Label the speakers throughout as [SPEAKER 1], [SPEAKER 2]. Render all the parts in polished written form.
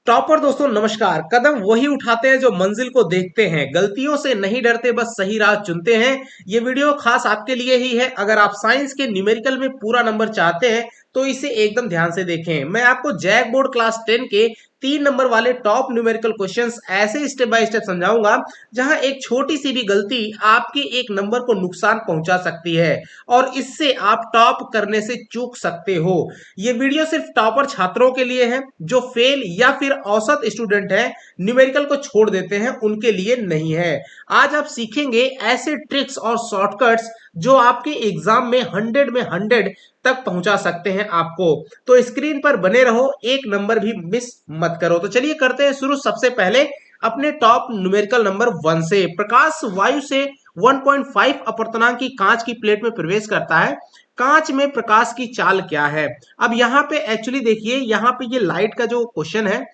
[SPEAKER 1] Topper दोस्तों नमस्कार। कदम वही उठाते हैं जो मंजिल को देखते हैं, गलतियों से नहीं डरते बस सही राह चुनते हैं। ये वीडियो खास आपके लिए ही है। अगर आप साइंस के न्यूमेरिकल में पूरा नंबर चाहते हैं तो इसे एकदम ध्यान से देखें। मैं आपको जैक बोर्ड क्लास 10 के 3 नंबर वाले टॉप न्यूमेरिकल क्वेश्चंस ऐसे स्टेप बाय स्टेप समझाऊंगा जहां एक छोटी सी भी गलती आपके एक नंबर को नुकसान पहुंचा सकती है और इससे आप टॉप करने से चूक सकते हो। ये वीडियो सिर्फ टॉपर छात्रों के लिए है, जो फेल या फिर औसत स्टूडेंट है, न्यूमेरिकल को छोड़ देते हैं, उनके लिए नहीं है। आज आप सीखेंगे ऐसे ट्रिक्स और शॉर्टकट्स जो आपके एग्जाम में 100 में 100 तक पहुंचा सकते हैं आपको। तो स्क्रीन पर बने रहो, एक नंबर भी मिस मत करो। तो चलिए करते हैं शुरू। सबसे पहले अपने टॉप न्यूमेरिकल नंबर 1 से। प्रकाश वायु से 1.5 अपर्तनांक की कांच की प्लेट में प्रवेश करता है। कांच में प्रकाश की चाल क्या है? अब यहाँ पे एक्चुअली देखिए, यहाँ पे ये लाइट का जो क्वेश्चन है,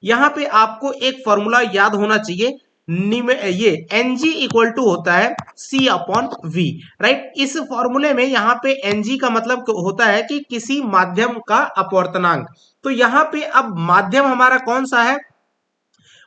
[SPEAKER 1] यहाँ पे आपको एक फॉर्मूला याद होना चाहिए। ये एनजी इक्वल टू होता है सी अपॉन वी, राइट। इस फॉर्मूले में यहाँ पे एनजी का मतलब होता है कि किसी माध्यम का अपवर्तनांक। तो यहाँ पे अब माध्यम हमारा कौन सा है?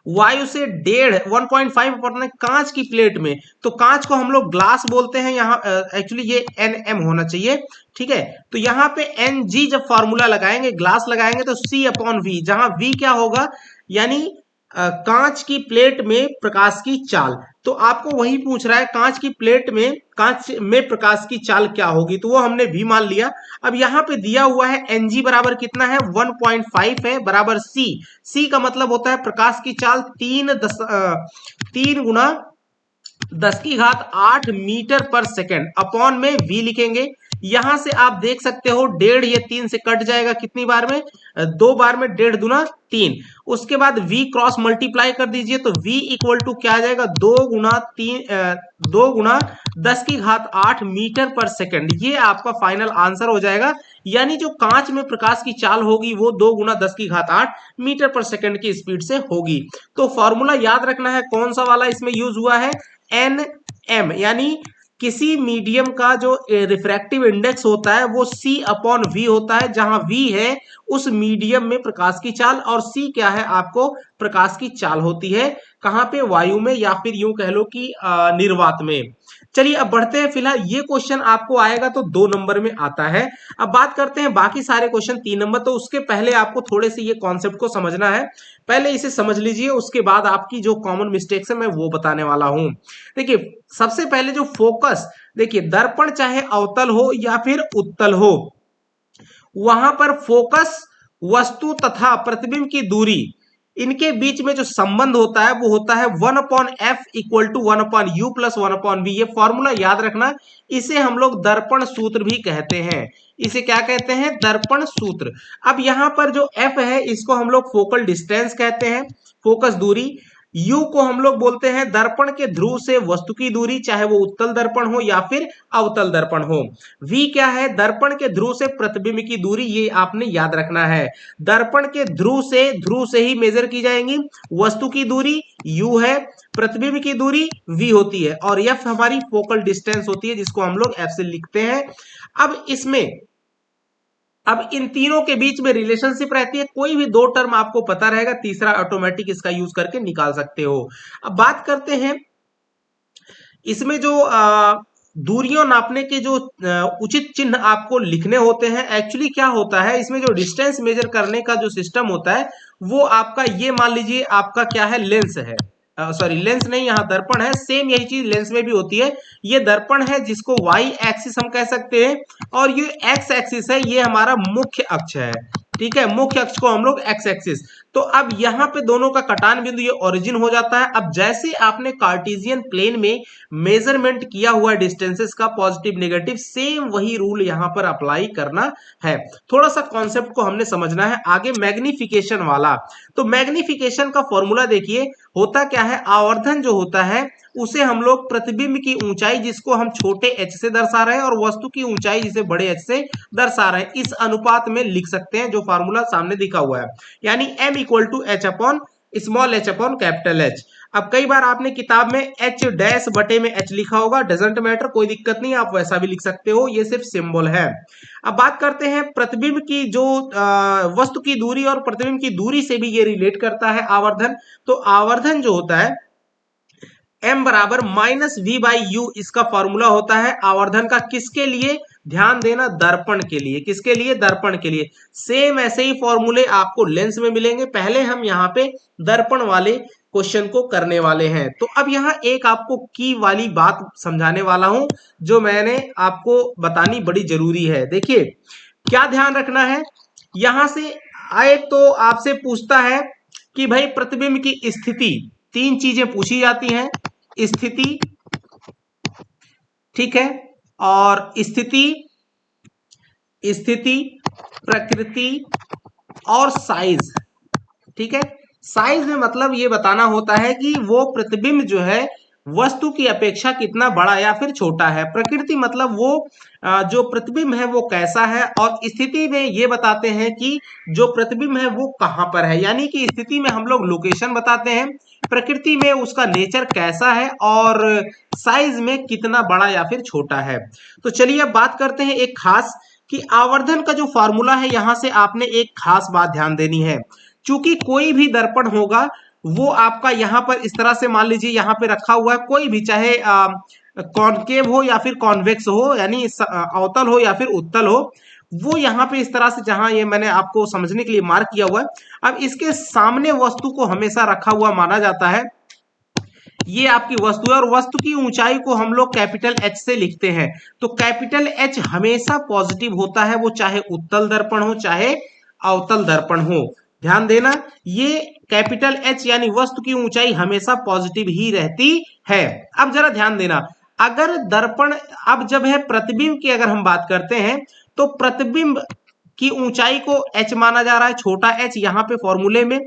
[SPEAKER 1] वायु से 1.5 अपवर्तनांक कांच की प्लेट में। तो कांच को हम लोग ग्लास बोलते हैं। यहाँ एक्चुअली ये एन एम होना चाहिए, ठीक है। तो यहाँ पे एन जी जब फॉर्मूला लगाएंगे, ग्लास लगाएंगे, तो सी अपॉन वी, जहां वी क्या होगा, यानी कांच की प्लेट में प्रकाश की चाल। तो आपको वही पूछ रहा है, कांच की प्लेट में कांच में प्रकाश की चाल क्या होगी, तो वो हमने भी मान लिया। अब यहाँ पे दिया हुआ है एनजी बराबर कितना है, 1.5 है, बराबर सी। सी का मतलब होता है प्रकाश की चाल 3 गुना 10 की घात 8 मीटर पर सेकेंड, अपॉन में वी लिखेंगे। यहां से आप देख सकते हो 1.5 ये 3 से कट जाएगा, कितनी बार में? 2 बार में, 1.5 दूना 3। उसके बाद v क्रॉस मल्टीप्लाई कर दीजिए, तो v इक्वल टू क्या आ जाएगा, 2 गुना 10 की घात 8 मीटर पर सेकेंड। ये आपका फाइनल आंसर हो जाएगा। यानी जो कांच में प्रकाश की चाल होगी वो 2 गुना 10 की घात 8 मीटर पर सेकेंड की स्पीड से होगी। तो फॉर्मूला याद रखना है, कौन सा वाला इसमें यूज हुआ है, एन एम, यानी किसी मीडियम का जो रिफ्रैक्टिव इंडेक्स होता है वो C अपॉन V होता है, जहां V है उस मीडियम में प्रकाश की चाल, और C क्या है, आपको प्रकाश की चाल होती है कहां पे, वायु में, या फिर यूं कह लो कि निर्वात में। चलिए अब बढ़ते हैं। फिलहाल ये क्वेश्चन आपको आएगा तो 2 नंबर में आता है। अब बात करते हैं बाकी सारे क्वेश्चन 3 नंबर। तो उसके पहले आपको थोड़े से ये कॉन्सेप्ट को समझना है, पहले इसे समझ लीजिए, उसके बाद आपकी जो कॉमन मिस्टेक्स है मैं वो बताने वाला हूं। देखिए सबसे पहले जो फोकस, देखिए दर्पण चाहे अवतल हो या फिर उत्तल हो, वहां पर फोकस वस्तु तथा प्रतिबिंब की दूरी, इनके बीच में जो संबंध होता है वो होता है 1/f equal to 1/u plus 1/v। ये फॉर्मूला याद रखना। इसे हम लोग दर्पण सूत्र भी कहते हैं। इसे क्या कहते हैं? दर्पण सूत्र। अब यहां पर जो f है इसको हम लोग फोकल डिस्टेंस कहते हैं, फोकस दूरी। u को हम लोग बोलते हैं दर्पण के ध्रुव से वस्तु की दूरी, चाहे वो उत्तल दर्पण हो या फिर अवतल दर्पण हो। v क्या है? दर्पण के ध्रुव से प्रतिबिंब की दूरी। ये आपने याद रखना है। दर्पण के ध्रुव से ही मेजर की जाएंगी। वस्तु की दूरी u है, प्रतिबिंब की दूरी v होती है, और f हमारी फोकल डिस्टेंस होती है, जिसको हम लोग f से लिखते हैं। अब इन तीनों के बीच में रिलेशनशिप रहती है। कोई भी 2 टर्म आपको पता रहेगा, तीसरा ऑटोमेटिक इसका यूज करके निकाल सकते हो। अब बात करते हैं इसमें जो दूरियों नापने के जो उचित चिन्ह आपको लिखने होते हैं। एक्चुअली क्या होता है, इसमें जो डिस्टेंस मेजर करने का जो सिस्टम होता है वो आपका, ये मान लीजिए आपका क्या है, लेंस है, सॉरी लेंस नहीं, यहाँ दर्पण है। सेम यही चीज लेंस में भी होती है। ये दर्पण है जिसको वाई एक्सिस हम कह सकते हैं, और ये एक्स एक्सिस है, ये हमारा मुख्य अक्ष है, ठीक है। मुख्य अक्ष को हम लोग एक्स एक्सिस। तो अब यहाँ पे दोनों का कटान बिंदु ये ओरिजिन हो जाता है। अब जैसे आपने कार्टेशियन प्लेन में मेजरमेंट किया हुआ डिस्टेंसेस का पॉजिटिव नेगेटिव, सेम वही रूल यहाँ पर अप्लाई करना है। थोड़ा सा कॉन्सेप्ट को हमने समझना है। आगे मैग्निफिकेशन वाला, तो मैग्निफिकेशन का फॉर्मूला देखिए, होता क्या है, आवर्धन जो होता है उसे हम लोग प्रतिबिंब की ऊंचाई, जिसको हम छोटे h से दर्शा रहे हैं, और वस्तु की ऊंचाई जिसे बड़े h से दर्शा रहे हैं, इस अनुपात में लिख सकते हैं, जो फार्मूला सामने दिखा हुआ है। यानी m equal to h upon small H upon capital H. अब कई बार आपने किताब में एच डैश बटे में एच लिखा होगा, डजंट मैटर, कोई दिक्कत नहीं, आप वैसा भी लिख सकते हो, ये सिर्फ सिंबल है। अब बात करते हैं प्रतिबिंब की, जो वस्तु की दूरी और प्रतिबिंब की दूरी से भी ये रिलेट करता है आवर्धन। तो आवर्धन जो होता है m बराबर माइनस वी बाई यू, इसका फॉर्मूला होता है आवर्धन का। किसके लिए? ध्यान देना, दर्पण के लिए। किसके लिए? दर्पण के लिए। सेम ऐसे ही फॉर्मूले आपको लेंस में मिलेंगे। पहले हम यहाँ पे दर्पण वाले क्वेश्चन को करने वाले हैं। तो अब यहाँ एक आपको की वाली बात समझाने वाला हूं, जो मैंने आपको बतानी बड़ी जरूरी है। देखिए क्या ध्यान रखना है, यहां से आए तो आपसे पूछता है कि भाई प्रतिबिंब की स्थिति, तीन चीजें पूछी जाती हैं, स्थिति, ठीक है, और स्थिति, प्रकृति और साइज, ठीक है। साइज में मतलब ये बताना होता है कि वो प्रतिबिंब जो है वस्तु की अपेक्षा कितना बड़ा या फिर छोटा है। प्रकृति मतलब वो जो प्रतिबिंब है वो कैसा है, और स्थिति में ये बताते हैं कि जो प्रतिबिंब है वो कहां पर है, यानी कि स्थिति में हम लोग लोकेशन बताते हैं, प्रकृति में उसका नेचर कैसा है, और साइज में कितना बड़ा या फिर छोटा है। तो चलिए अब बात करते हैं एक खास, कि आवर्धन का जो फॉर्मूला है, यहां से आपने एक खास बात ध्यान देनी है। चूंकि कोई भी दर्पण होगा वो आपका यहाँ पर इस तरह से, मान लीजिए यहाँ पे रखा हुआ है, कोई भी, चाहे कॉनकेव हो या फिर कॉन्वेक्स हो, यानी अवतल हो या फिर उत्तल हो, वो यहाँ पे इस तरह से, जहां ये मैंने आपको समझने के लिए मार्क किया हुआ है, अब इसके सामने वस्तु को हमेशा रखा हुआ माना जाता है। ये आपकी वस्तु है, और वस्तु की ऊंचाई को हम लोग कैपिटल एच से लिखते हैं। तो कैपिटल एच हमेशा पॉजिटिव होता है, वो चाहे उत्तल दर्पण हो चाहे अवतल दर्पण हो। ध्यान देना, ये कैपिटल एच यानी वस्तु की ऊंचाई हमेशा पॉजिटिव ही रहती है। अब जरा ध्यान देना, अगर दर्पण, अब जब है प्रतिबिंब की अगर हम बात करते हैं, तो प्रतिबिंब की ऊंचाई को एच माना जा रहा है, छोटा एच यहाँ पे फॉर्मूले में।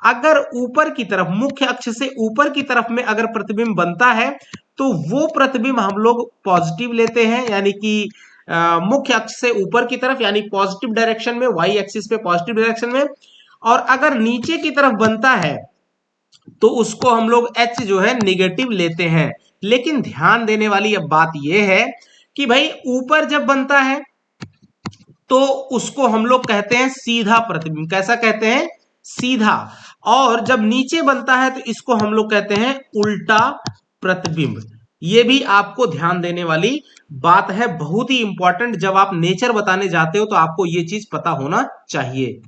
[SPEAKER 1] अगर ऊपर की तरफ, मुख्य अक्ष से ऊपर की तरफ में अगर प्रतिबिंब बनता है, तो वो प्रतिबिंब हम लोग पॉजिटिव लेते हैं, यानी कि मुख्य अक्ष से ऊपर की तरफ, यानी पॉजिटिव डायरेक्शन में, वाई एक्सिस पे पॉजिटिव डायरेक्शन में। और अगर नीचे की तरफ बनता है तो उसको हम लोग एच जो है निगेटिव लेते हैं। लेकिन ध्यान देने वाली अब बात यह है कि भाई ऊपर जब बनता है तो उसको हम लोग कहते हैं सीधा प्रतिबिंब। कैसा कहते हैं? सीधा। और जब नीचे बनता है तो इसको हम लोग कहते हैं उल्टा प्रतिबिंब। ये भी आपको ध्यान देने वाली बात है, बहुत ही इंपॉर्टेंट। जब आप नेचर बताने जाते हो तो आपको ये चीज पता होना चाहिए।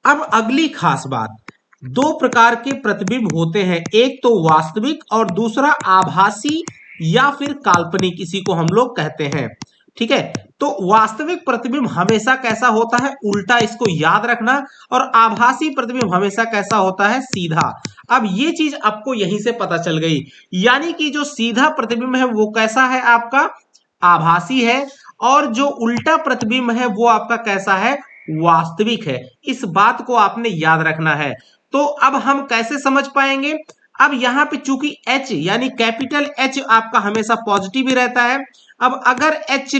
[SPEAKER 1] अब अगली खास बात, दो प्रकार के प्रतिबिंब होते हैं, एक तो वास्तविक और दूसरा आभासी या फिर काल्पनिक, इसी को हम लोग कहते हैं, ठीक है। तो वास्तविक प्रतिबिंब हमेशा कैसा होता है? उल्टा, इसको याद रखना। और आभासी प्रतिबिंब हमेशा कैसा होता है? सीधा। अब ये चीज आपको यहीं से पता चल गई, यानी कि जो सीधा प्रतिबिंब है वो कैसा है? आपका आभासी है, और जो उल्टा प्रतिबिंब है वो आपका कैसा है? वास्तविक है। इस बात को आपने याद रखना है। तो अब हम कैसे समझ पाएंगे? अब यहां पे चूंकि H यानी कैपिटल H आपका हमेशा पॉजिटिव ही रहता है। अब अगर H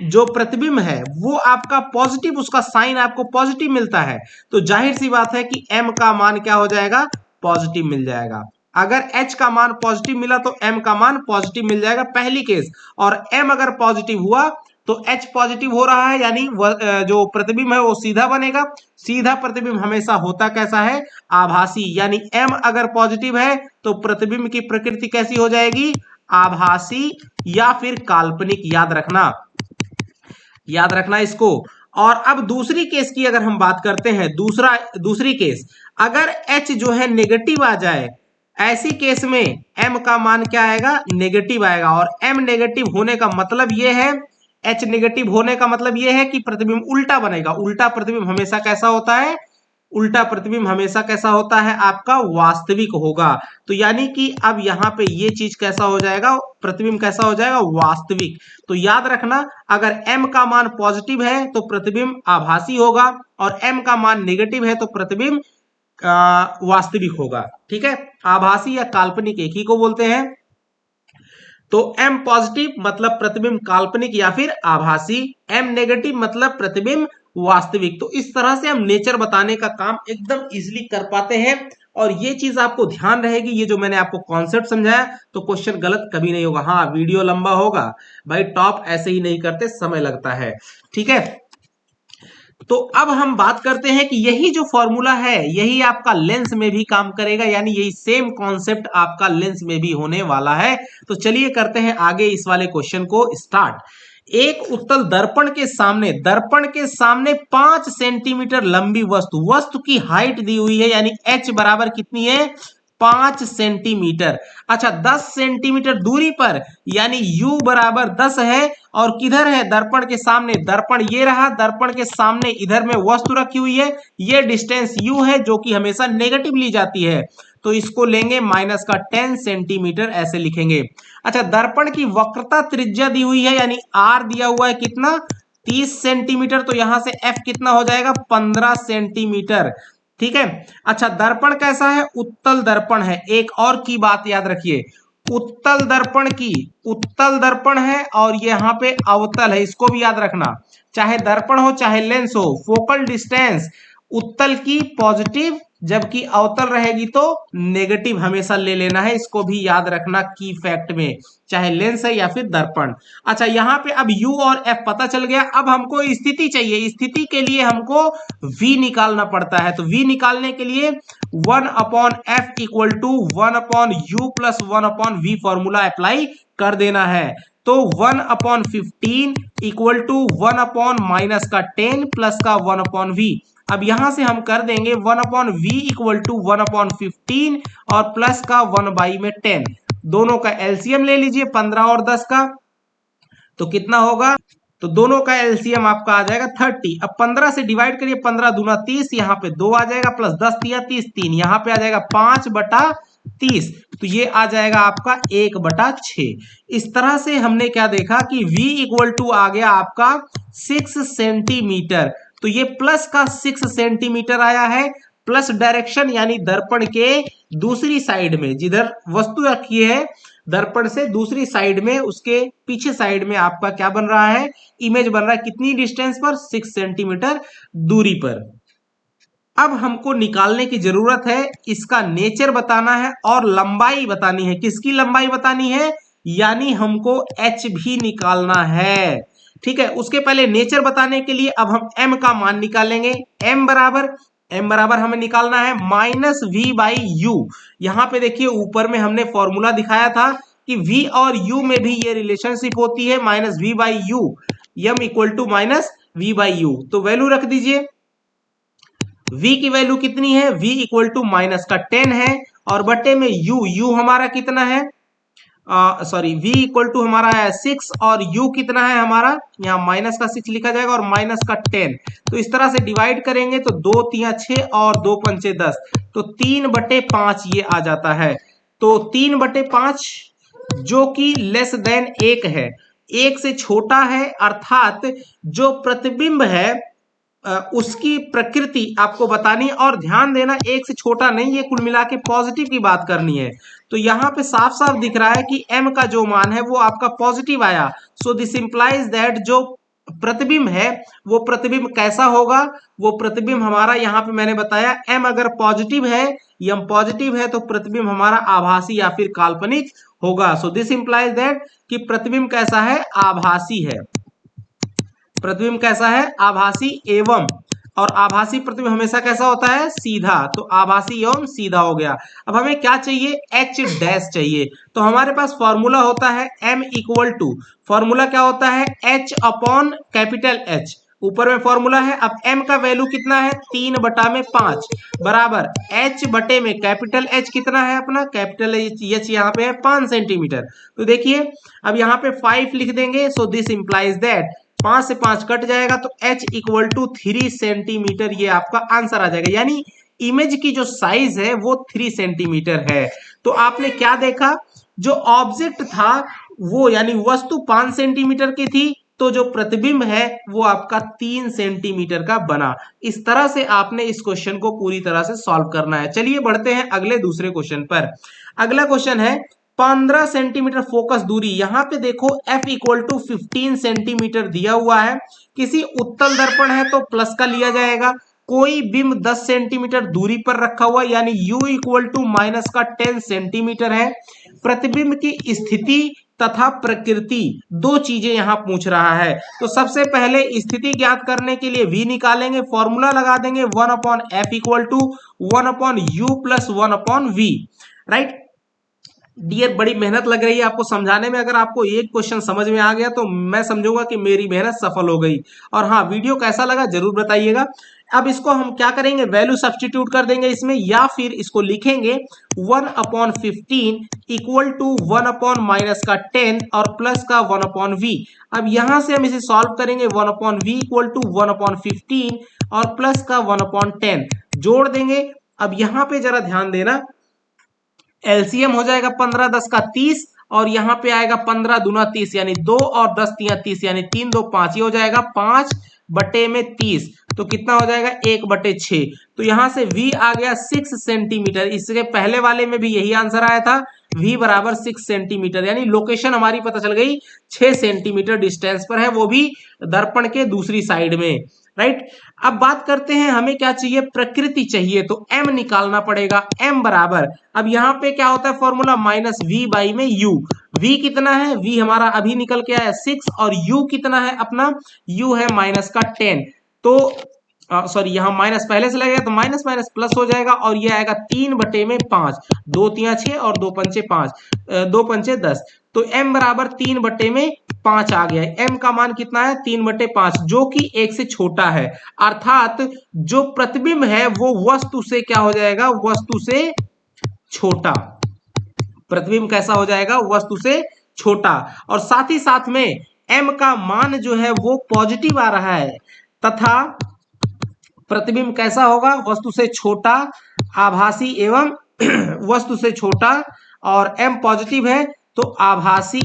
[SPEAKER 1] जो प्रतिबिंब है वो आपका पॉजिटिव, उसका साइन आपको पॉजिटिव मिलता है, तो जाहिर सी बात है कि M का मान क्या हो जाएगा? पॉजिटिव मिल जाएगा। अगर H का मान पॉजिटिव मिला तो M का मान पॉजिटिव मिल जाएगा, पहली केस। और M अगर पॉजिटिव हुआ तो H पॉजिटिव हो रहा है, यानी जो प्रतिबिंब है वो सीधा बनेगा। सीधा प्रतिबिंब हमेशा होता कैसा है? आभासी। यानी M अगर पॉजिटिव है तो प्रतिबिंब की प्रकृति कैसी हो जाएगी? आभासी या फिर काल्पनिक। याद रखना, याद रखना इसको। और अब दूसरी केस की अगर हम बात करते हैं, दूसरी केस, अगर H जो है नेगेटिव आ जाए, ऐसी केस में M का मान क्या आएगा? नेगेटिव आएगा। और M नेगेटिव होने का मतलब यह है, H नेगेटिव होने का मतलब यह है कि प्रतिबिंब उल्टा बनेगा। उल्टा प्रतिबिंब हमेशा कैसा होता है? उल्टा प्रतिबिंब हमेशा कैसा होता है? आपका वास्तविक होगा। तो यानी कि अब यहां पे ये चीज कैसा हो जाएगा? प्रतिबिंब कैसा हो जाएगा? वास्तविक। तो याद रखना, अगर M का मान पॉजिटिव है तो प्रतिबिंब आभासी होगा, और M का मान नेगेटिव है तो प्रतिबिंब वास्तविक होगा, ठीक है। आभासी या काल्पनिक एक ही को बोलते हैं। तो M पॉजिटिव मतलब प्रतिबिंब काल्पनिक या फिर आभासी, M नेगेटिव मतलब प्रतिबिंब वास्तविक। तो इस तरह से हम नेचर बताने का काम एकदम इजीली कर पाते हैं। और ये चीज आपको ध्यान रहेगी, ये जो मैंने आपको कॉन्सेप्ट समझाया, तो क्वेश्चन गलत कभी नहीं होगा। हाँ, वीडियो लंबा होगा भाई, टॉप ऐसे ही नहीं करते, समय लगता है। ठीक है, तो अब हम बात करते हैं कि यही जो फॉर्मूला है यही आपका लेंस में भी काम करेगा, यानी यही सेम कॉन्सेप्ट आपका लेंस में भी होने वाला है। तो चलिए करते हैं आगे इस वाले क्वेश्चन को स्टार्ट। एक उत्तल दर्पण के सामने 5 सेंटीमीटर लंबी वस्तु की हाइट दी हुई है, यानी h बराबर कितनी है, 5 सेंटीमीटर। अच्छा, 10 सेंटीमीटर दूरी पर, यानी u बराबर 10 है। और किधर है, दर्पण के सामने, दर्पण ये रहा, दर्पण के सामने इधर में वस्तु रखी हुई है, ये डिस्टेंस u है जो कि हमेशा नेगेटिव ली जाती है, तो इसको लेंगे माइनस का 10 सेंटीमीटर, ऐसे लिखेंगे। अच्छा, दर्पण की वक्रता त्रिज्या दी हुई है, यानी r दिया हुआ है कितना, 30 सेंटीमीटर, तो यहां से f कितना हो जाएगा, 15 सेंटीमीटर। ठीक है। अच्छा, दर्पण कैसा है, उत्तल दर्पण है। एक और की बात याद रखिए, उत्तल दर्पण है और यहां पे अवतल है, इसको भी याद रखना। चाहे दर्पण हो चाहे लेंस हो, फोकल डिस्टेंस उत्तल की पॉजिटिव, जबकि अवतल रहेगी तो नेगेटिव हमेशा ले लेना है, इसको भी याद रखना की फैक्ट में, चाहे लेंस है या फिर दर्पण। अच्छा, यहाँ पे अब u और f पता चल गया। अब हमको स्थिति चाहिए, स्थिति के लिए हमको v निकालना पड़ता है। तो v निकालने के लिए 1/f equal to 1/u plus 1/v formula apply कर देना है। तो 1/15 इक्वल टू 1/ माइनस का 10 प्लस का 1/v। अब यहां से हम कर देंगे 1/v इक्वल टू 1/15 और प्लस का 1/10। दोनों का एलसीएम ले लीजिए, 15 और 10 का, तो कितना होगा, तो दोनों का एलसीएम आपका आ जाएगा 30। अब 15 से डिवाइड करिए, 15 दूना 30, यहाँ पे 2 आ जाएगा, प्लस 10 दिया 30, 3 यहाँ पे आ जाएगा 5/30, तो ये आ जाएगा आपका 1/6। इस तरह से हमने क्या देखा कि v इक्वल टू आ गया आपका 6 सेंटीमीटर, तो ये प्लस का 6 सेंटीमीटर आया है। प्लस डायरेक्शन यानी दर्पण के दूसरी साइड में, जिधर वस्तु रखी है दर्पण से दूसरी साइड में, उसके पीछे साइड में आपका क्या बन रहा है, इमेज बन रहा है, कितनी डिस्टेंस पर, 6 सेंटीमीटर दूरी पर। अब हमको निकालने की जरूरत है, इसका नेचर बताना है और लंबाई बतानी है। किसकी लंबाई बतानी है, यानी हमको h भी निकालना है। ठीक है, उसके पहले नेचर बताने के लिए अब हम m का मान निकालेंगे। m बराबर हमें निकालना है -v/u। यहां पे देखिए ऊपर में हमने फॉर्मूला दिखाया था कि v और u में भी ये रिलेशनशिप होती है, -v/u, m equal to -v/u। तो वैल्यू रख दीजिए, v की वैल्यू कितनी है, v इक्वल टू माइनस का 10 है, और बटे में u हमारा कितना है, सॉरी v इक्वल टू हमारा है 6 और u कितना है हमारा, यहाँ माइनस का 6 लिखा जाएगा और माइनस का 10। तो इस तरह से डिवाइड करेंगे तो 2 3 6 और 2 5 10, तो 3/5 ये आ जाता है। तो 3/5 जो कि लेस देन 1 है, 1 से छोटा है, अर्थात जो प्रतिबिंब है उसकी प्रकृति आपको बतानी है। और ध्यान देना, 1 से छोटा नहीं, ये कुल मिला के पॉजिटिव की बात करनी है। तो यहाँ पे साफ साफ दिख रहा है कि m का जो मान है वो आपका पॉजिटिव आया। सो दिस इंप्लाइज दैट जो प्रतिबिंब है वो प्रतिबिंब कैसा होगा, वो प्रतिबिंब हमारा, यहाँ पे मैंने बताया m अगर पॉजिटिव है, m पॉजिटिव है, तो प्रतिबिंब हमारा आभासी या फिर काल्पनिक होगा। सो दिस इंप्लाइज दैट कि प्रतिबिंब कैसा है, आभासी है। प्रतिबिंब कैसा है, आभासी एवं, और आभासी प्रतिबिंब हमेशा कैसा होता है, सीधा। तो आभासी एवं सीधा हो गया। अब हमें क्या चाहिए, h डैश चाहिए। तो हमारे पास फॉर्मूला होता है m इक्वल टू, फॉर्मूला क्या होता है, h अपॉन कैपिटल H, ऊपर में फॉर्मूला है। अब m का वैल्यू कितना है, 3/5 बराबर h बटे में कैपिटल H कितना है अपना, कैपिटल H यहाँ पे है 5 सेंटीमीटर। तो देखिए अब यहाँ पे 5 लिख देंगे। सो दिस इंप्लाइज दैट 5 से 5 कट जाएगा, तो h इक्वल टू 3 सेंटीमीटर ये आपका आंसर आ जाएगा। यानी इमेज की जो साइज है वो 3 सेंटीमीटर है। तो आपने क्या देखा, जो ऑब्जेक्ट था वो यानी वस्तु 5 सेंटीमीटर की थी, तो जो प्रतिबिंब है वो आपका 3 सेंटीमीटर का बना। इस तरह से आपने इस क्वेश्चन को पूरी तरह से सॉल्व करना है। चलिए बढ़ते हैं अगले दूसरे क्वेश्चन पर। अगला क्वेश्चन है 15 सेंटीमीटर फोकस दूरी, यहां पे देखो f इक्वल टू 15 सेंटीमीटर दिया हुआ है। किसी उत्तल दर्पण है तो प्लस का लिया जाएगा। कोई बिंब 10 सेंटीमीटर दूरी पर रखा हुआ यानी u इक्वल टू माइनस का 10 सेंटीमीटर है। प्रतिबिंब की स्थिति तथा प्रकृति, दो चीजें यहां पूछ रहा है। तो सबसे पहले स्थिति ज्ञात करने के लिए v निकालेंगे, फॉर्मूला लगा देंगे 1/f equal to 1/u plus 1/v, right. Dear, बड़ी मेहनत लग रही है आपको समझाने में। अगर आपको एक क्वेश्चन समझ में आ गया तो मैं समझूंगा कि मेरी मेहनत सफल हो गई। और हाँ, वीडियो कैसा लगा जरूर बताइएगा। अब इसको हम क्या करेंगे, वैल्यू सब्स्टिट्यूट कर देंगे इसमें, या फिर इसको लिखेंगे 1/15 इक्वल टू 1/माइनस का 10 और प्लस का 1/v। अब यहां से हम इसे सॉल्व करेंगे, 1/v इक्वल टू 1/15 और प्लस का 1/10 जोड़ देंगे। अब यहां पे जरा ध्यान देना, एलसीएम हो जाएगा 15 10 का 30 और यहां पे आएगा 15 दूना 30 यानी 2 और 10 तिया 30 यानी 3 2 5, ये हो जाएगा 5/30। तो कितना हो जाएगा 1/6। तो यहां से v आ गया 6 सेंटीमीटर। इसके पहले वाले में भी यही आंसर आया था, v बराबर 6 सेंटीमीटर, यानी लोकेशन हमारी पता चल गई 6 सेंटीमीटर डिस्टेंस पर है, वो भी दर्पण के दूसरी साइड में, राइट। अब बात करते हैं हमें क्या चाहिए, प्रकृति चाहिए, तो m निकालना पड़ेगा। m बराबर, अब यहां पे क्या होता है फॉर्मूला, माइनस v बाई में u। v कितना है, v हमारा अभी निकल के आया 6 और u कितना है अपना, u है माइनस का 10। तो सॉरी, यहाँ माइनस पहले से लगेगा तो माइनस माइनस प्लस हो जाएगा और ये आएगा 3/5, 2 तिया 6 और 2 पंचे 5, 2 पंचे 10। तो m बराबर 3/5 आ गया है। m का मान कितना है 3/5, जो कि 1 से छोटा है, अर्थात जो प्रतिबिंब है वो वस्तु से क्या हो जाएगा, वस्तु से छोटा। प्रतिबिंब कैसा हो जाएगा, वस्तु से छोटा। और साथ ही साथ में m का मान जो है वो पॉजिटिव आ रहा है, तथा प्रतिबिंब कैसा होगा, वस्तु से छोटा, आभासी एवं वस्तु से छोटा, और m पॉजिटिव है तो आभासी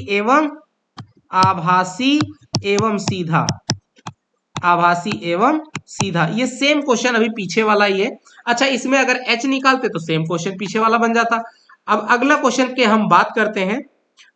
[SPEAKER 1] एवं सीधा, आभासी एवं सीधा। ये सेम क्वेश्चन अभी पीछे वाला ही है। अच्छा, इसमें अगर h निकालते तो सेम क्वेश्चन पीछे वाला बन जाता। अब अगला क्वेश्चन के हम बात करते हैं।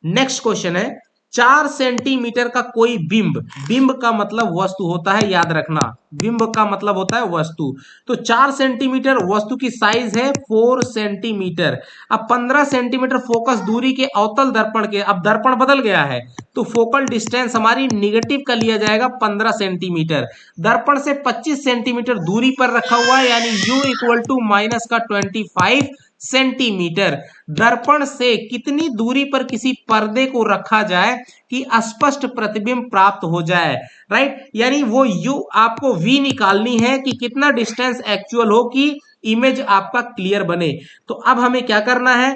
[SPEAKER 1] नेक्स्ट क्वेश्चन है, 4 सेंटीमीटर का कोई बिंब, बिंब का मतलब वस्तु होता है, याद रखना, बिंब का मतलब होता है वस्तु। तो 4 सेंटीमीटर, वस्तु की साइज है 4 सेंटीमीटर। अब 15 सेंटीमीटर फोकस दूरी के अवतल दर्पण के, अब दर्पण बदल गया है तो फोकल डिस्टेंस हमारी निगेटिव का लिया जाएगा 15 सेंटीमीटर। दर्पण से 25 सेंटीमीटर दूरी पर रखा हुआ है यानी u इक्वल टू माइनस का 25 सेंटीमीटर। दर्पण से कितनी दूरी पर किसी पर्दे को रखा जाए कि स्पष्ट प्रतिबिंब प्राप्त हो जाए, राइट। यानी वो u आपको v निकालनी है कि कितना डिस्टेंस एक्चुअल हो कि इमेज आपका क्लियर बने। तो अब हमें क्या करना है,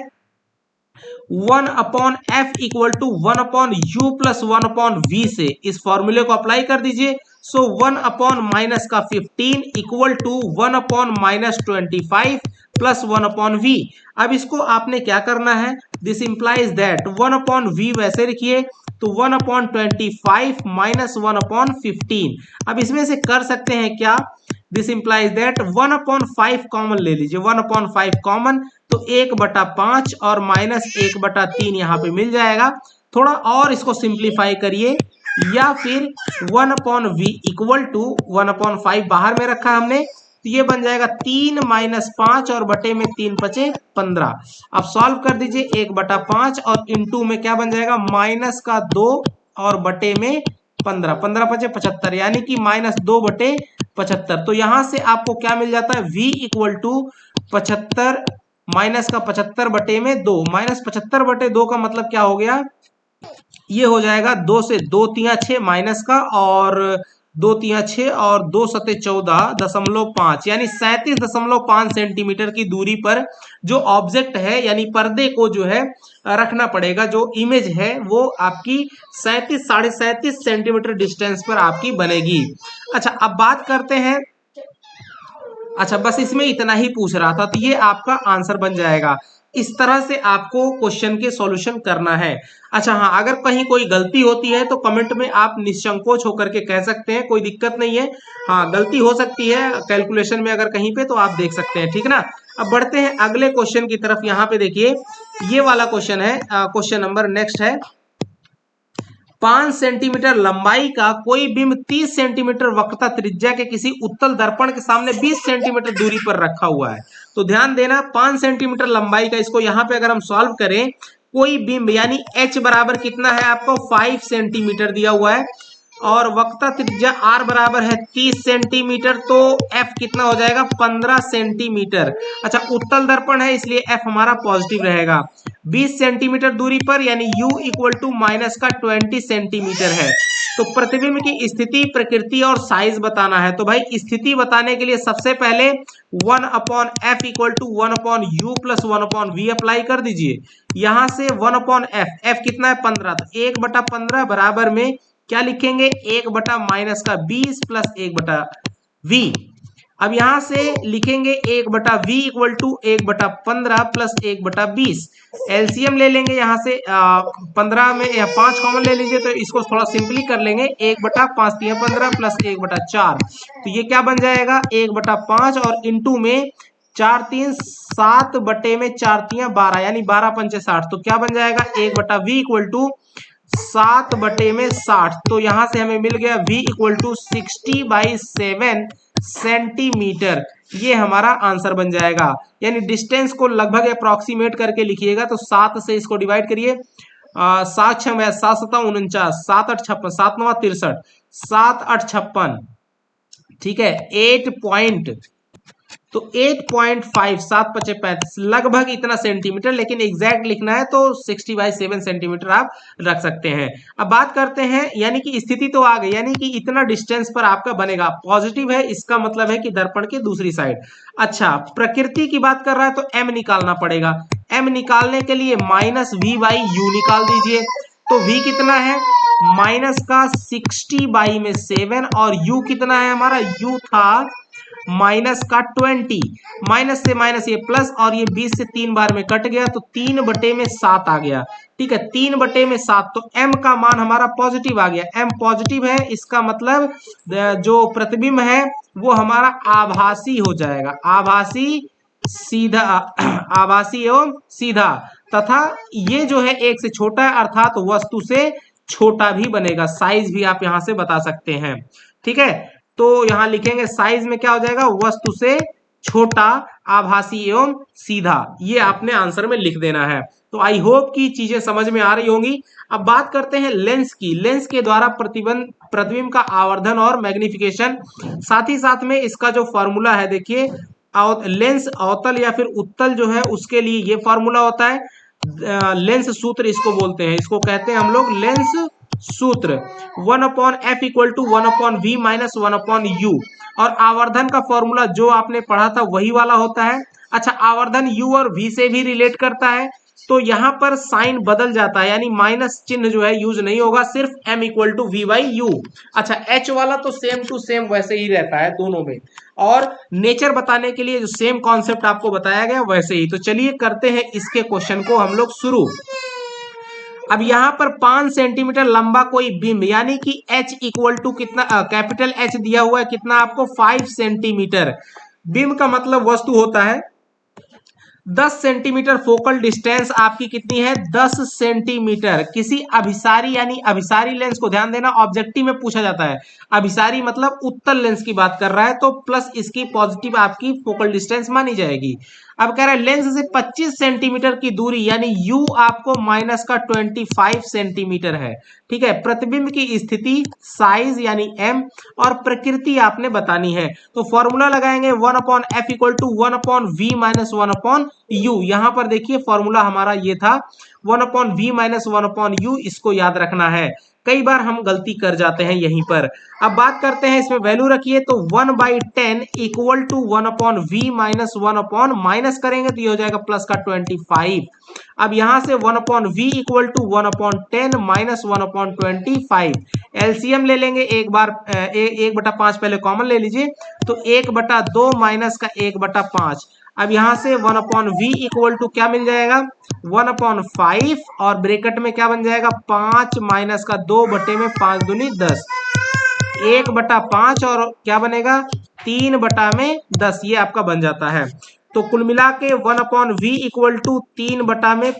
[SPEAKER 1] 1/f equal to 1/u plus 1/v से इस फॉर्मूले को अप्लाई कर दीजिए। सो 1/माइनस का 15 इक्वल टू 1/माइनस 25 प्लस 1/v। अब इसको आपने क्या करना है, दिस इंप्लाइज दैट 1/v वैसे लिखिए तो 1/25 माइनस 1/15। अब इसमें से कर सकते हैं क्या, दिस इंप्लाइज दैट 1/5 कॉमन ले लीजिए, 1/5 कॉमन तो 1/5 और माइनस 1/3 यहाँ पे मिल जाएगा। थोड़ा और इसको सिंप्लीफाई करिए, या फिर 1/v इक्वल टू 1/5 बाहर में रखा हमने तो ये बन जाएगा 3 माइनस 5 और बटे में 3 पचे 15। अब सॉल्व कर दीजिए, 1/5 और इनटू में क्या बन जाएगा, माइनस का 2 और बटे में 15, 15 पचे 75 यानी कि माइनस 2/75। तो यहां से आपको क्या मिल जाता है, v इक्वल टू 75 माइनस का 75 बटे में 2, माइनस 75 बटे 2 का मतलब क्या हो गया, ये हो जाएगा 2 से 2 तिया 6 माइनस का, और 2 तिया 6 और 2 सते 14.5 यानी 37.5 सेंटीमीटर की दूरी पर जो ऑब्जेक्ट है यानी पर्दे को जो है रखना पड़ेगा। जो इमेज है वो आपकी 37 साढ़े 37 सेंटीमीटर डिस्टेंस पर आपकी बनेगी। अच्छा, अब बात करते हैं, अच्छा बस इसमें इतना ही पूछ रहा था, तो ये आपका आंसर बन जाएगा। इस तरह से आपको क्वेश्चन के सॉल्यूशन करना है। अच्छा हाँ, अगर कहीं कोई गलती होती है तो कमेंट में आप निसंकोच होकर के कह सकते हैं, कोई दिक्कत नहीं है। हाँ, गलती हो सकती है कैलकुलेशन में अगर कहीं पे, तो आप देख सकते हैं, ठीक ना। अब बढ़ते हैं अगले क्वेश्चन की तरफ। यहाँ पे देखिए ये वाला क्वेश्चन है। क्वेश्चन नंबर नेक्स्ट है, 5 सेंटीमीटर लंबाई का कोई बिंब 30 सेंटीमीटर वक्रता त्रिज्या के किसी उत्तल दर्पण के सामने 20 सेंटीमीटर दूरी पर रखा हुआ है। तो ध्यान देना, 5 सेंटीमीटर लंबाई का, इसको यहां पे अगर हम सॉल्व करें, कोई बिंब यानी h बराबर कितना है आपको 5 सेंटीमीटर दिया हुआ है, और वक्रता त्रिज्या r बराबर है 30 सेंटीमीटर, तो f कितना हो जाएगा 15 सेंटीमीटर। अच्छा, उत्तल दर्पण है इसलिए f हमारा पॉजिटिव रहेगा। 20 सेंटीमीटर दूरी पर यानी u इक्वल टू माइनस का 20 सेंटीमीटर है। तो प्रतिबिंब की स्थिति, प्रकृति और साइज बताना है। तो भाई स्थिति बताने के लिए सबसे पहले 1 upon F equal to 1 upon U plus 1 upon V apply कर दीजिए। यहां से 1 अपॉन एफ कितना है 15, तो 1/15 बराबर में क्या लिखेंगे 1 बटा माइनस का 20 प्लस 1 बटा वी। अब यहां से लिखेंगे 1 बटा V equal to 1/15 plus 1/20। LCM ले लेंगे यहां से 15 में या 5 कॉमन ले लीजिए, तो इसको थोड़ा सिंपली कर लेंगे, 1/5 3 15 प्लस 1/4, तो ये क्या बन जाएगा 1/5 और इंटू में 4 3 7 बटे में 4 3 12 यानी 12 पंचे 60, तो क्या बन जाएगा 1/v इक्वल टू 7 बटे में 60। तो यहां से हमें मिल गया v इक्वल टू 60/7 सेंटीमीटर। ये हमारा आंसर बन जाएगा। यानी डिस्टेंस को लगभग अप्रोक्सीमेट करके लिखिएगा, तो 7 से इसको डिवाइड करिए, 7 6 7 7 49, 7 8 56, 7 9 63, 7 8 56, ठीक है 8 तो 8.5 7 5 35 लगभग इतना सेंटीमीटर, लेकिन एग्जैक्ट लिखना है तो 60/7 सेंटीमीटर आप रख सकते हैं। अब बात करते हैं, यानी कि स्थिति तो आ गई, यानी कि इतना डिस्टेंस पर आपका बनेगा, पॉजिटिव है, इसका मतलब है कि दर्पण के दूसरी साइड। अच्छा, प्रकृति की बात कर रहा है तो m निकालना पड़ेगा। m निकालने के लिए -v/u निकाल दीजिए। तो v कितना है माइनस का 60/7 और u कितना है हमारा, u था माइनस का 20, माइनस से माइनस ये प्लस, और ये 20 से 3 बार में कट गया, तो 3 बटे में 7 आ गया। ठीक है, 3 बटे में 7, तो m का मान हमारा पॉजिटिव आ गया। m पॉजिटिव है, इसका मतलब जो प्रतिबिंब है वो हमारा आभासी हो जाएगा, आभासी सीधा, आभासी एवं सीधा, तथा ये जो है 1 से छोटा है, अर्थात वस्तु से छोटा भी बनेगा। साइज भी आप यहां से बता सकते हैं। ठीक है, तो यहां लिखेंगे साइज में क्या हो जाएगा, वस्तु से छोटा, आभासी एवं सीधा, ये आपने आंसर में लिख देना है। तो आई होप कि चीजें समझ में आ रही होंगी। अब बात करते हैं लेंस की। लेंस के द्वारा प्रतिबिंब का आवर्धन और मैग्निफिकेशन, साथ ही साथ में इसका जो फॉर्मूला है देखिए, लेंस अवतल या फिर उत्तल जो है उसके लिए ये फॉर्मूला होता है, लेंस सूत्र इसको बोलते हैं, इसको कहते हैं हम लोग लेंस सूत्र। 1/f equal to 1/v minus 1/u, और आवर्धन का फॉर्मूला जो आपने पढ़ा था वही वाला होता है। अच्छा, आवर्धन u और v से भी रिलेट करता है, तो यहां पर साइन बदल जाता है, यानी माइनस चिन्ह जो है यूज नहीं होगा, सिर्फ m इक्वल टू v/u। अच्छा, h वाला तो सेम टू सेम वैसे ही रहता है दोनों में, और नेचर बताने के लिए जो सेम कॉन्सेप्ट आपको बताया गया वैसे ही। तो चलिए करते हैं इसके क्वेश्चन को हम लोग शुरू। अब यहां पर 5 सेंटीमीटर लंबा कोई बिंब, यानी कि h इक्वल टू कितना, कैपिटल H दिया हुआ है कितना आपको 5 सेंटीमीटर। बिंब का मतलब वस्तु होता है। 10 सेंटीमीटर फोकल डिस्टेंस आपकी कितनी है 10 सेंटीमीटर। किसी अभिसारी, यानी अभिसारी लेंस को ध्यान देना, ऑब्जेक्टिव में पूछा जाता है। अभिसारी मतलब उत्तल लेंस की बात कर रहा है, तो प्लस इसकी पॉजिटिव आपकी फोकल डिस्टेंस मानी जाएगी। अब कह रहा है लेंस से 25 सेंटीमीटर की दूरी, यानी u आपको माइनस का 25 सेंटीमीटर है। ठीक है, प्रतिबिंब की स्थिति, साइज यानी m, और प्रकृति आपने बतानी है। तो फॉर्मूला लगाएंगे 1/f equal to 1/v minus 1/u। यहां पर देखिए फॉर्मूला हमारा ये था 1/v माइनस 1/u, इसको याद रखना है। कई बार हम गलती कर जाते हैं यहीं पर। अब बात करते हैं, इसमें वैल्यू रखिए, तो 1/10 equal to 1/v minus 1 minus करेंगे तो ये हो जाएगा प्लस का 25। अब यहां से 1/v equal to 1/10 minus 1/25, LCM ले लेंगे एक बार, 1/5 पहले कॉमन ले लीजिए, तो 1/2 माइनस का 1/5। अब यहां से 1/v इक्वल टू क्या मिल जाएगा 1/5, और ब्रैकेट में क्या बन जाएगा 5 माइनस का 2 बटे में 5 दूनी 10, 1/5, और क्या बनेगा 3 बटा में 10, ये आपका बन जाता है। तो कुल मिला के 1/v इक्वल टू 3 में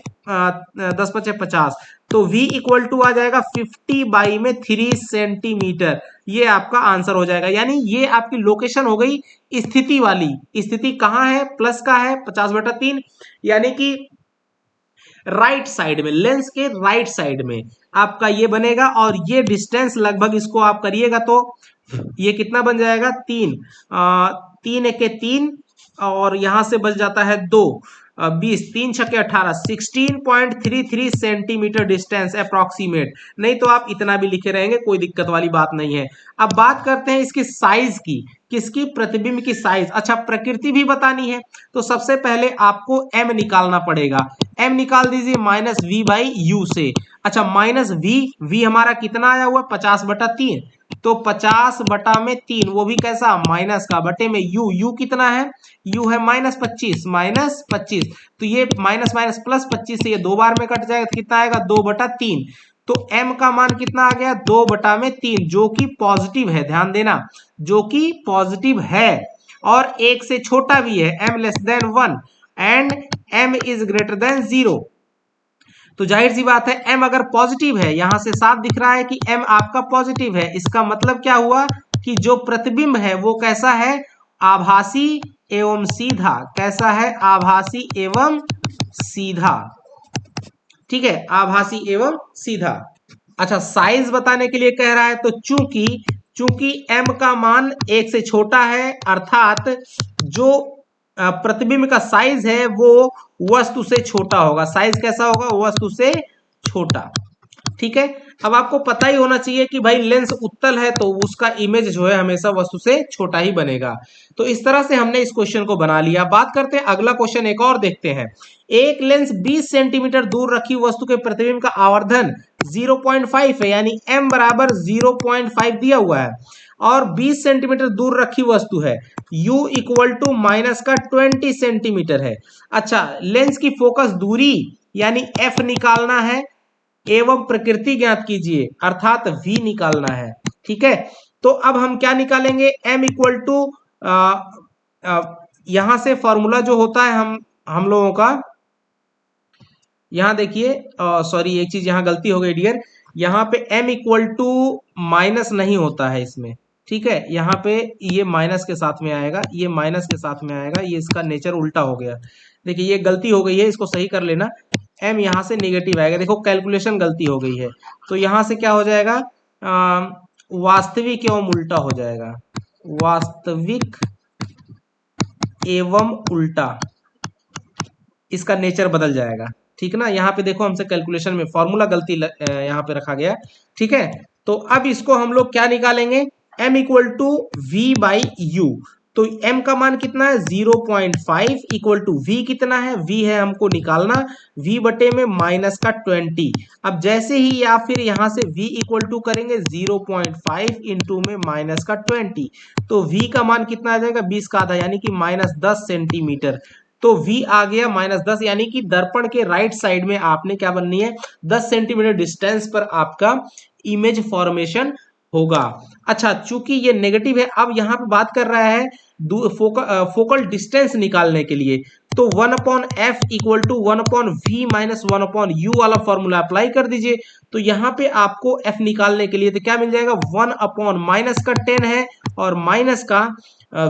[SPEAKER 1] 10×50, तो v इक्वल टू आ जाएगा 50/3 सेंटीमीटर। ये आपका आंसर हो जाएगा। यानी ये आपकी लोकेशन हो गई स्थिति वाली। स्थिति कहाँ है? प्लस का है 50/3, यानी कि राइट साइड में, लेंस के राइट साइड में आपका ये बनेगा। और ये डिस्टेंस लगभग इसको आप करिएगा तो ये कितना बन जाएगा? 3, 3 × 1 = 3 और यहां से बच जाता है 2, 20, 3×6 = 18, 16.33 सेंटीमीटर डिस्टेंस अप्रोक्सीमेट। नहीं तो आप इतना भी लिखे रहेंगे, कोई दिक्कत वाली बात नहीं है। अब बात करते हैं इसकी साइज की। किसकी? प्रतिबिंब की साइज। अच्छा, प्रकृति भी बतानी है तो सबसे पहले आपको m निकालना पड़ेगा। m निकाल दीजिए -v/u से। अच्छा, -v हमारा कितना आया हुआ? 50/3, तो 50/3, वो भी कैसा? माइनस का, बटे में u कितना है? u है -25, तो ये माइनस माइनस प्लस 25 से ये 2 बार में कट जाएगा तो कितना आएगा? 2/3। तो m का मान कितना आ गया? 2/3, जो कि पॉजिटिव है। ध्यान देना, जो कि पॉजिटिव है और 1 से छोटा भी है, m<1 एंड m > 0। तो जाहिर सी बात है m अगर पॉजिटिव है, यहां से साफ दिख रहा है कि m आपका पॉजिटिव है, इसका मतलब क्या हुआ कि जो प्रतिबिंब है वो कैसा है? आभासी एवं सीधा। कैसा है? आभासी एवं सीधा। ठीक है, आभासी एवं सीधा। अच्छा, साइज बताने के लिए कह रहा है, तो चूंकि m का मान 1 से छोटा है, अर्थात जो प्रतिबिंब का साइज है वो वस्तु से छोटा होगा। साइज कैसा होगा? वस्तु से छोटा। ठीक है, अब आपको पता ही होना चाहिए कि भाई लेंस उत्तल है तो उसका इमेज जो है हमेशा वस्तु से छोटा ही बनेगा। तो इस तरह से हमने इस क्वेश्चन को बना लिया। बात करते हैं अगला क्वेश्चन, एक और देखते हैं। एक लेंस 20 सेंटीमीटर दूर रखी वस्तु के प्रतिबिंब का आवर्धन 0.5 है, यानी m = 0.5 दिया हुआ है, और 20 सेंटीमीटर दूर रखी वस्तु है, u = -20 सेंटीमीटर है। अच्छा, लेंस की फोकस दूरी यानी f निकालना है एवं प्रकृति ज्ञात कीजिए, अर्थात v निकालना है। ठीक है, तो अब हम क्या निकालेंगे? m = यहां से फॉर्मूला जो होता है हम लोगों का, यहां देखिए, सॉरी एक चीज यहां गलती हो गई डियर, यहाँ पे m = माइनस नहीं होता है इसमें। ठीक है, यहाँ पे ये माइनस के साथ में आएगा, ये माइनस के साथ में आएगा, ये इसका नेचर उल्टा हो गया। देखिए ये गलती हो गई है, इसको सही कर लेना। m यहाँ से नेगेटिव आएगा, देखो कैलकुलेशन गलती हो गई है, तो यहाँ से क्या हो जाएगा? वास्तविक एवं उल्टा हो जाएगा, वास्तविक एवं उल्टा, इसका नेचर बदल जाएगा। ठीक ना, यहाँ पे देखो हमसे कैलकुलेशन में फॉर्मूला गलती यहाँ पे रखा गया। ठीक है, तो अब इसको हम लोग क्या निकालेंगे? m = v/u। तो m का मान कितना है? 0.5 = v कितना है? v है हमको निकालना, v बटे में -20। अब जैसे ही या फिर यहां से v = करेंगे 0.5 इंटू में -20, तो v का मान कितना आ जाएगा? 20 का आधा, यानी कि -10 सेंटीमीटर। तो v आ गया -10, यानी कि दर्पण के राइट साइड में आपने क्या बननी है? 10 सेंटीमीटर डिस्टेंस पर आपका इमेज फॉर्मेशन होगा। अच्छा, चूंकि ये नेगेटिव है, अब यहाँ पे बात कर रहा है फोकल डिस्टेंस निकालने के लिए, तो 1/f = 1/v - 1/u वाला फॉर्मूला अप्लाई कर दीजिए। तो यहाँ पे आपको f निकालने के लिए तो क्या मिल जाएगा? 1/ माइनस का 10 है और माइनस का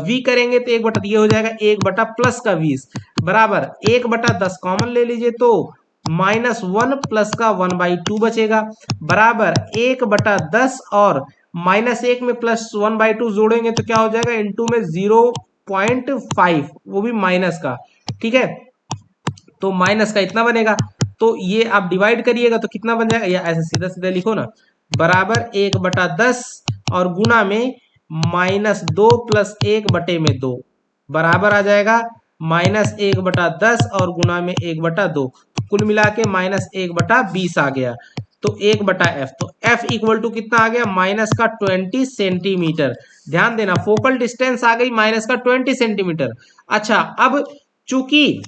[SPEAKER 1] v करेंगे तो 1/, ये हो जाएगा 1/ प्लस का 20 बराबर 1/10 कॉमन ले लीजिए, तो -1 प्लस का 1/2 बचेगा, बराबर 1/10 और -1 में +1/2 जोड़ेंगे तो क्या हो जाएगा? इंटू में 0.5, वो भी माइनस का। ठीक है, तो माइनस का इतना बनेगा, तो ये आप डिवाइड करिएगा तो कितना बन जाएगा? या ऐसे सीधा सीधा लिखो ना, बराबर 1/10 और गुना में -2 + 1/2 बराबर आ जाएगा -1/10 और गुना में 1/2, कुल मिला के -1/20 आ गया, तो 1/f। तो f = कितना आ गया? -20 सेंटीमीटर। ध्यान देना, फोकल डिस्टेंस आ गई -20 सेंटीमीटर। अच्छा, अब चूंकि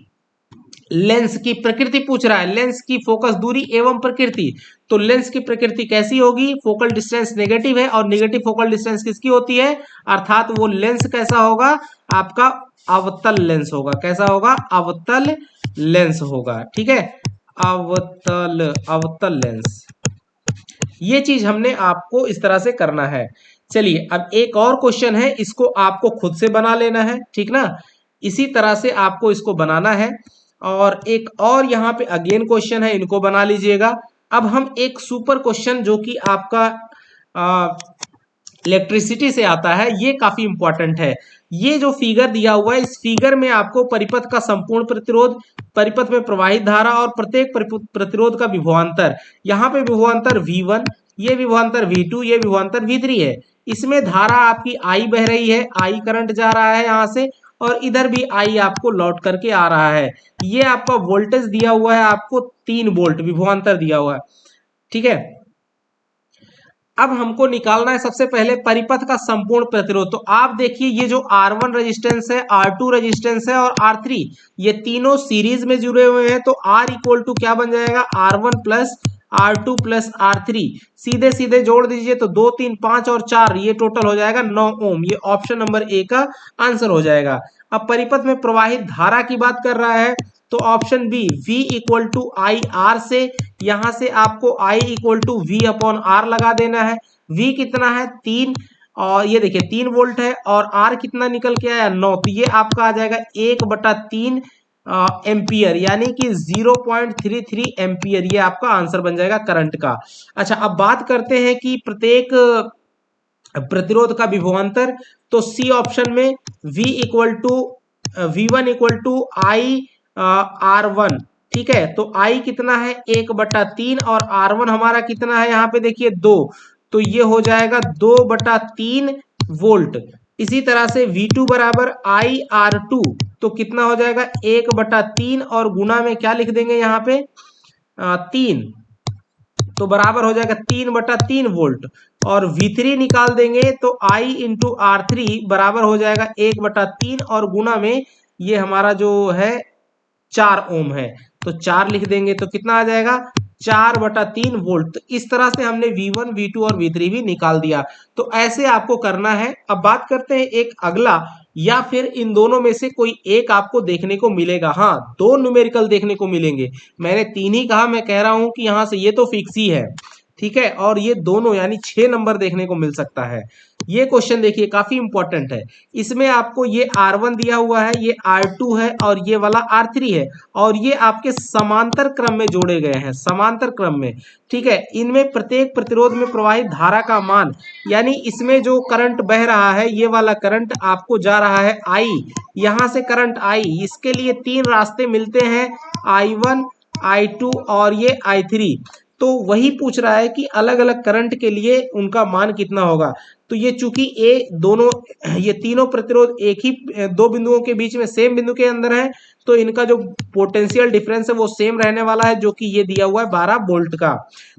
[SPEAKER 1] लेंस की प्रकृति पूछ रहा है, लेंस की फोकस दूरी एवं प्रकृति, तो लेंस की प्रकृति कैसी होगी? फोकल डिस्टेंस नेगेटिव है, और नेगेटिव फोकल डिस्टेंस किसकी होती है? अर्थात वो लेंस कैसा होगा? आपका अवतल लेंस होगा। कैसा होगा? अवतल लेंस होगा। ठीक है, अवतल लेंस। ये चीज हमने आपको इस तरह से करना है। चलिए अब एक और क्वेश्चन है, इसको आपको खुद से बना लेना है, ठीक ना। इसी तरह से आपको इसको बनाना है। और एक और यहाँ पे अगेन क्वेश्चन है, इनको बना लीजिएगा। अब हम एक सुपर क्वेश्चन जो कि आपका इलेक्ट्रिसिटी से आता है, ये काफी इंपॉर्टेंट है। ये जो फिगर दिया हुआ है, इस फिगर में आपको परिपथ का संपूर्ण प्रतिरोध, परिपथ में प्रवाहित धारा और प्रत्येक प्रतिरोध का विभवांतर, यहाँ पे विभवांतर V1, ये विभवांतर V2, ये विभवांतर V3 है। इसमें धारा आपकी I बह रही है, I करंट जा रहा है यहाँ से, और इधर भी I आपको लौट करके आ रहा है। ये आपका वोल्टेज दिया हुआ है, आपको 3 वोल्ट विभवांतर दिया हुआ है। ठीक है, अब हमको निकालना है सबसे पहले परिपथ का संपूर्ण प्रतिरोध। तो आप देखिए ये जो R1 रेजिस्टेंस है, R2 रेजिस्टेंस है और R3, ये तीनों सीरीज में जुड़े हुए हैं। तो R इक्वल टू क्या बन जाएगा? R1 plus R2 plus R3। सीधे सीधे जोड़ दीजिए तो 2 3 5 और 4, ये टोटल हो जाएगा 9 ओम। ये ऑप्शन नंबर ए का आंसर हो जाएगा। अब परिपथ में प्रवाहित धारा की बात कर रहा है, तो option B V equal to I R से, यहां से आपको I equal to V upon R लगा देना है। V कितना है? 3, और ये देखिए 3 वोल्ट है, और R कितना निकल के आया? 9। तो ये आपका आ जाएगा 1/3 एम्पियर, यानी कि 0.33 एम्पियर। ये आपका आंसर बन जाएगा करंट का। अच्छा, अब बात करते हैं कि प्रत्येक प्रतिरोध का विभवांतर। तो सी ऑप्शन में V equal to V1 equal to I R1। ठीक है, तो I कितना है? 1/3, और R1 हमारा कितना है? यहाँ पे देखिए 2, तो ये हो जाएगा 2/3 वोल्ट। इसी तरह से V2 बराबर IR2, तो कितना हो जाएगा? 1/3, और गुना में क्या लिख देंगे यहाँ पे? 3, तो बराबर हो जाएगा 3/3 वोल्ट। और V3 निकाल देंगे तो I इंटू R3 बराबर हो जाएगा 1/3, और गुना में ये हमारा जो है 4 ओम है, तो 4 लिख देंगे तो कितना आ जाएगा? 4/3 वोल्ट। तो इस तरह से हमने V1, V2 और V3 भी निकाल दिया। तो ऐसे आपको करना है। अब बात करते हैं एक अगला, या फिर इन दोनों में से कोई एक आपको देखने को मिलेगा। हाँ, 2 न्यूमेरिकल देखने को मिलेंगे। मैंने 3 ही कहा, मैं कह रहा हूं कि यहां से ये तो फिक्स ही है। ठीक है, और ये दोनों यानी 6 नंबर देखने को मिल सकता है। ये क्वेश्चन देखिए काफी इंपॉर्टेंट है। इसमें आपको ये R1 दिया हुआ है, ये R2 है, और ये वाला R3 है, और ये आपके समांतर क्रम में जोड़े गए हैं, समांतर क्रम में। ठीक है, इनमें प्रत्येक प्रतिरोध में प्रवाहित धारा का मान, यानी इसमें जो करंट बह रहा है, ये वाला करंट आपको जा रहा है I, यहां से करंट I, इसके लिए 3 रास्ते मिलते हैं, I1, I2 और ये I3। तो वही पूछ रहा है कि अलग अलग करंट के लिए उनका मान कितना होगा। तो ये चूंकि ये तीनों प्रतिरोध एक ही 2 बिंदुओं के बीच में सेम बिंदु के अंदर है, तो इनका जो पोटेंशियल डिफरेंस है वो सेम रहने वाला है, जो कि ये दिया हुआ है 12 वोल्ट का।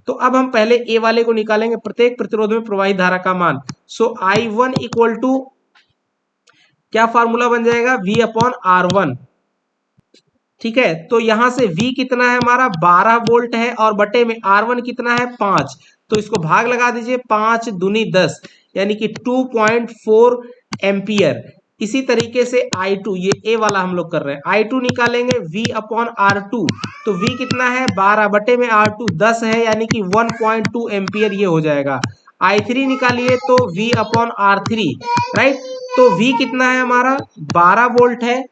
[SPEAKER 1] तो अब हम पहले ए वाले को निकालेंगे, प्रत्येक प्रतिरोध में प्रवाहित धारा का मान। सो I1 इक्वल टू क्या फार्मूला बन जाएगा? V upon R1। ठीक है, तो यहां से V कितना है हमारा? 12 वोल्ट है, और बटे में R1 कितना है? 5। तो इसको भाग लगा दीजिए, 5 दूनी 10, यानी कि 2.4 एम्पियर। इसी तरीके से I2, ये ए वाला हम लोग कर रहे हैं, I2 निकालेंगे V अपॉन R2। तो V कितना है? 12 बटे में R2 10 है, यानी कि 1.2 एम्पियर ये हो जाएगा। I3 निकालिए तो V अपॉन R3, राइट। तो V कितना है हमारा? 12 वोल्ट है,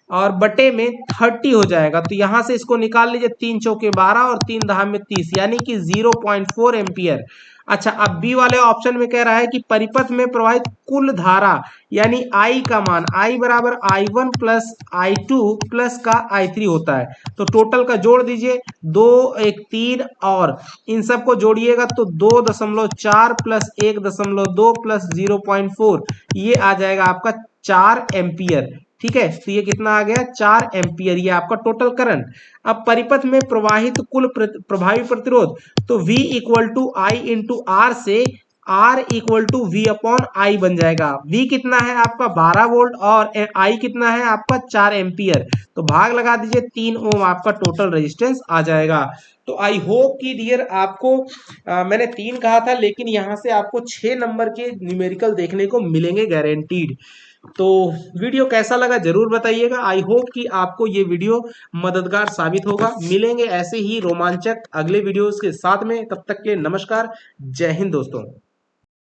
[SPEAKER 1] और बटे में 30 हो जाएगा। तो यहां से इसको निकाल लीजिए, 3 चौके 12 और 3 दहा में 30, यानी कि 0.4 एम्पियर। अच्छा, अब बी वाले ऑप्शन में कह रहा है कि परिपथ में प्रवाहित कुल धारा, यानी I का मान, I बराबर I1 प्लस I2 प्लस का I3 होता है। तो टोटल का जोड़ दीजिए, 2 1 3, और इन सबको जोड़िएगा तो 2.4 प्लस 1.2 प्लस 0.4, ये आ जाएगा आपका 4 एम्पियर। ठीक है, तो ये कितना आ गया? 4 एम्पियर, ये आपका टोटल करंट। अब परिपथ में प्रवाहित कुल प्रभावी प्रतिरोध, तो V equal to I into R से R equal to V upon I बन जाएगा। V कितना है आपका? 12 वोल्ट, और I कितना है आपका? 4 एम्पियर। तो भाग लगा दीजिए, 3 ओम आपका टोटल रेजिस्टेंस आ जाएगा। तो आई होप कि डियर आपको मैंने 3 कहा था, लेकिन यहाँ से आपको 6 नंबर के न्यूमेरिकल देखने को मिलेंगे गारंटीड। तो वीडियो कैसा लगा जरूर बताइएगा। आई होप कि आपको ये वीडियो मददगार साबित होगा। मिलेंगे ऐसे ही रोमांचक अगले वीडियोस के साथ में, तब तक के नमस्कार, जय हिंद दोस्तों।